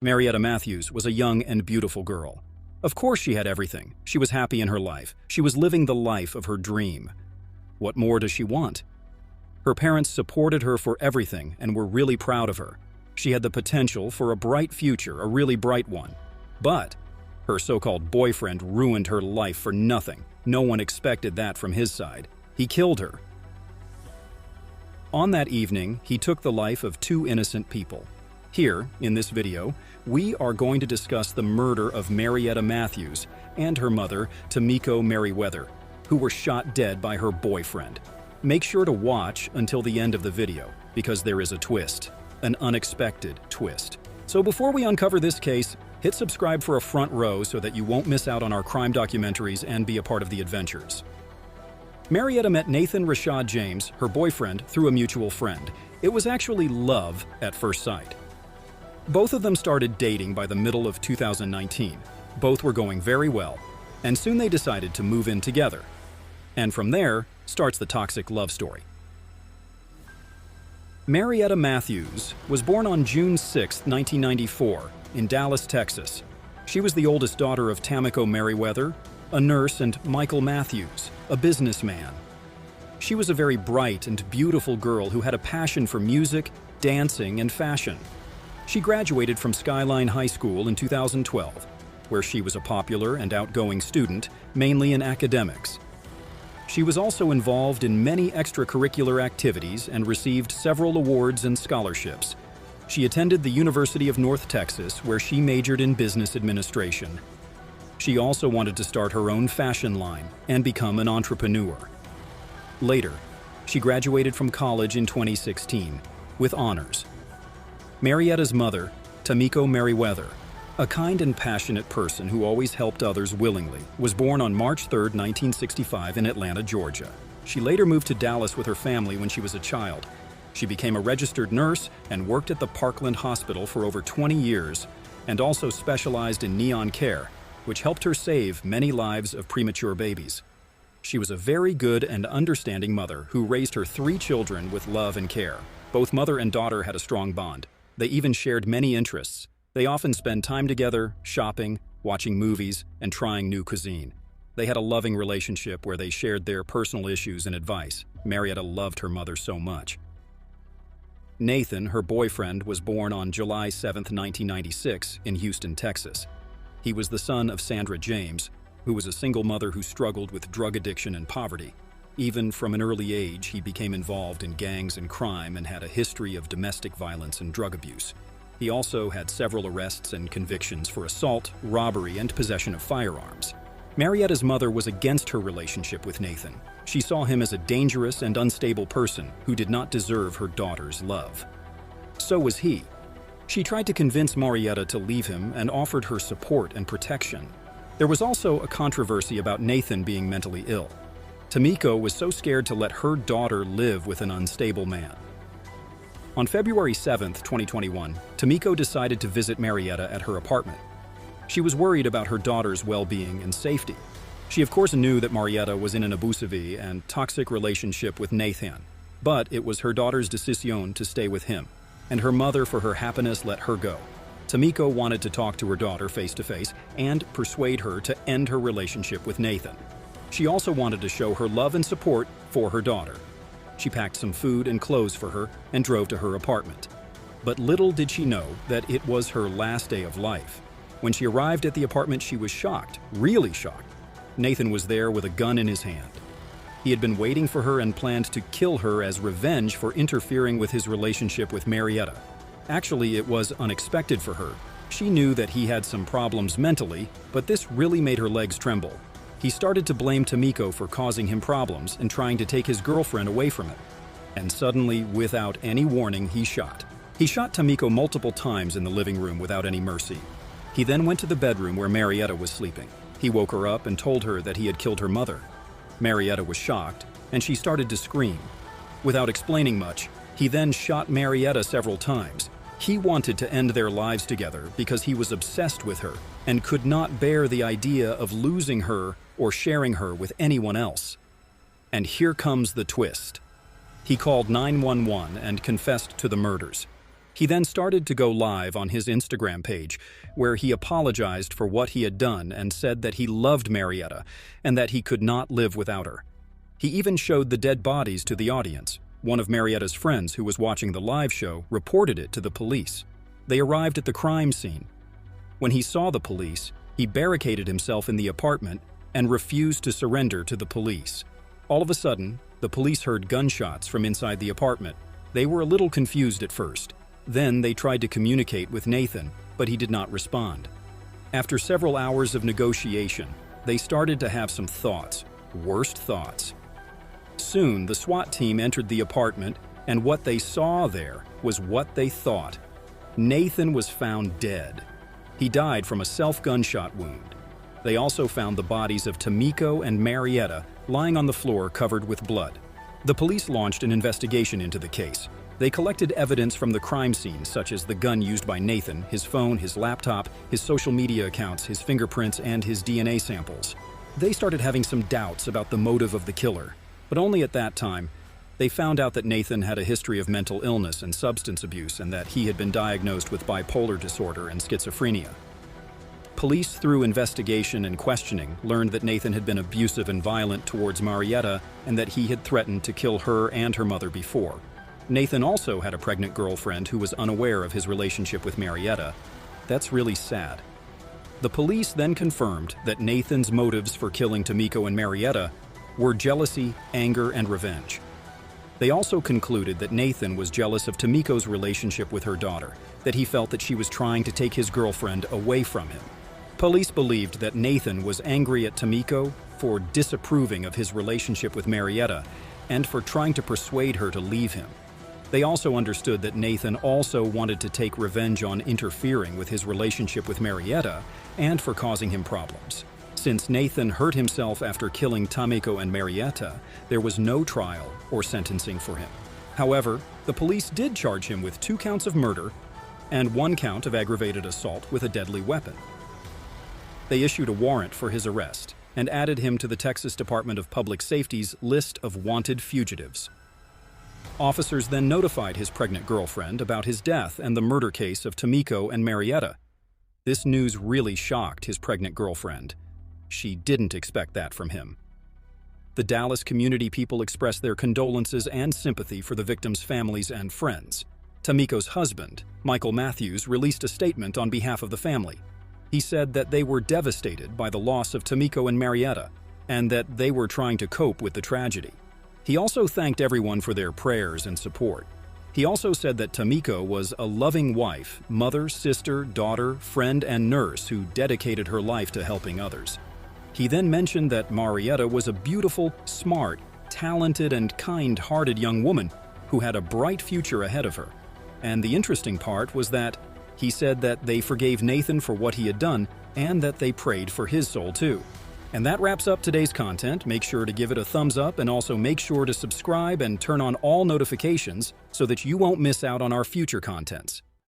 Marietta Matthews was a young and beautiful girl. Of course she had everything. She was happy in her life. She was living the life of her dream. What more does she want? Her parents supported her for everything and were really proud of her. She had the potential for a bright future, a really bright one. But her so-called boyfriend ruined her life for nothing. No one expected that from his side. He killed her. On that evening, he took the life of two innocent people. Here, in this video, we are going to discuss the murder of Marietta Matthews and her mother, Tamiko Merriweather, who were shot dead by her boyfriend. Make sure to watch until the end of the video, because there is a twist, an unexpected twist. So before we uncover this case, hit subscribe for a front row so that you won't miss out on our crime documentaries and be a part of the adventures. Marietta met Nathan Rashad James, her boyfriend, through a mutual friend. It was actually love at first sight. Both of them started dating by the middle of 2019. Both were going very well, and soon they decided to move in together. And from there starts the toxic love story. Marietta Matthews was born on June 6, 1994, in Dallas, Texas. She was the oldest daughter of Tamiko Merriweather, a nurse, and Michael Matthews, a businessman. She was a very bright and beautiful girl who had a passion for music, dancing, and fashion. She graduated from Skyline High School in 2012, where she was a popular and outgoing student, mainly in academics. She was also involved in many extracurricular activities and received several awards and scholarships. She attended the University of North Texas, where she majored in business administration. She also wanted to start her own fashion line and become an entrepreneur. Later, she graduated from college in 2016 with honors. Marietta's mother, Tamiko Merriweather, a kind and passionate person who always helped others willingly, was born on March 3, 1965 in Atlanta, Georgia. She later moved to Dallas with her family when she was a child. She became a registered nurse and worked at the Parkland Hospital for over 20 years, and also specialized in neon care, which helped her save many lives of premature babies. She was a very good and understanding mother who raised her 3 children with love and care. Both mother and daughter had a strong bond. They even shared many interests. They often spent time together, shopping, watching movies, and trying new cuisine. They had a loving relationship where they shared their personal issues and advice. Marietta loved her mother so much. Nathan, her boyfriend, was born on July 7, 1996, in Houston, Texas. He was the son of Sandra James, who was a single mother who struggled with drug addiction and poverty. Even from an early age, he became involved in gangs and crime and had a history of domestic violence and drug abuse. He also had several arrests and convictions for assault, robbery, and possession of firearms. Marietta's mother was against her relationship with Nathan. She saw him as a dangerous and unstable person who did not deserve her daughter's love. So was he. She tried to convince Marietta to leave him and offered her support and protection. There was also a controversy about Nathan being mentally ill. Tamiko was so scared to let her daughter live with an unstable man. On February 7, 2021, Tamiko decided to visit Marietta at her apartment. She was worried about her daughter's well-being and safety. She of course knew that Marietta was in an abusive and toxic relationship with Nathan, but it was her daughter's decision to stay with him, and her mother, for her happiness, let her go. Tamiko wanted to talk to her daughter face-to-face and persuade her to end her relationship with Nathan. She also wanted to show her love and support for her daughter. She packed some food and clothes for her and drove to her apartment. But little did she know that it was her last day of life. When she arrived at the apartment, she was shocked, really shocked. Nathan was there with a gun in his hand. He had been waiting for her and planned to kill her as revenge for interfering with his relationship with Marietta. Actually, it was unexpected for her. She knew that he had some problems mentally, but this really made her legs tremble. He started to blame Tamiko for causing him problems and trying to take his girlfriend away from him. And suddenly, without any warning, he shot. He shot Tamiko multiple times in the living room without any mercy. He then went to the bedroom where Marietta was sleeping. He woke her up and told her that he had killed her mother. Marietta was shocked, and she started to scream. Without explaining much, he then shot Marietta several times. He wanted to end their lives together because he was obsessed with her and could not bear the idea of losing her or sharing her with anyone else. And here comes the twist. He called 911 and confessed to the murders. He then started to go live on his Instagram page, where he apologized for what he had done and said that he loved Marietta and that he could not live without her. He even showed the dead bodies to the audience. One of Marietta's friends who was watching the live show reported it to the police. They arrived at the crime scene. When he saw the police, he barricaded himself in the apartment and refused to surrender to the police. All of a sudden, the police heard gunshots from inside the apartment. They were a little confused at first. Then they tried to communicate with Nathan, but he did not respond. After several hours of negotiation, they started to have some thoughts, worst thoughts. Soon, the SWAT team entered the apartment, and what they saw there was what they thought. Nathan was found dead. He died from a self-gunshot wound. They also found the bodies of Tamiko and Marietta lying on the floor covered with blood. The police launched an investigation into the case. They collected evidence from the crime scene, such as the gun used by Nathan, his phone, his laptop, his social media accounts, his fingerprints, and his DNA samples. They started having some doubts about the motive of the killer, but only at that time. They found out that Nathan had a history of mental illness and substance abuse and that he had been diagnosed with bipolar disorder and schizophrenia. Police, through investigation and questioning, learned that Nathan had been abusive and violent towards Marietta and that he had threatened to kill her and her mother before. Nathan also had a pregnant girlfriend who was unaware of his relationship with Marietta. That's really sad. The police then confirmed that Nathan's motives for killing Tamiko and Marietta were jealousy, anger, and revenge. They also concluded that Nathan was jealous of Tamiko's relationship with her daughter, that he felt that she was trying to take his girlfriend away from him. Police believed that Nathan was angry at Tamiko for disapproving of his relationship with Marietta and for trying to persuade her to leave him. They also understood that Nathan also wanted to take revenge on interfering with his relationship with Marietta and for causing him problems. Since Nathan hurt himself after killing Tamiko and Marietta, there was no trial or sentencing for him. However, the police did charge him with 2 counts of murder and 1 count of aggravated assault with a deadly weapon. They issued a warrant for his arrest and added him to the Texas Department of Public Safety's list of wanted fugitives. Officers then notified his pregnant girlfriend about his death and the murder case of Tamiko and Marietta. This news really shocked his pregnant girlfriend. She didn't expect that from him. The Dallas community people expressed their condolences and sympathy for the victims' families and friends. Tamiko's husband, Michael Matthews, released a statement on behalf of the family. He said that they were devastated by the loss of Tamiko and Marietta, and that they were trying to cope with the tragedy. He also thanked everyone for their prayers and support. He also said that Tamiko was a loving wife, mother, sister, daughter, friend, and nurse who dedicated her life to helping others. He then mentioned that Marietta was a beautiful, smart, talented, and kind-hearted young woman who had a bright future ahead of her. And the interesting part was that he said that they forgave Nathan for what he had done and that they prayed for his soul too. And that wraps up today's content. Make sure to give it a thumbs up and also make sure to subscribe and turn on all notifications so that you won't miss out on our future contents.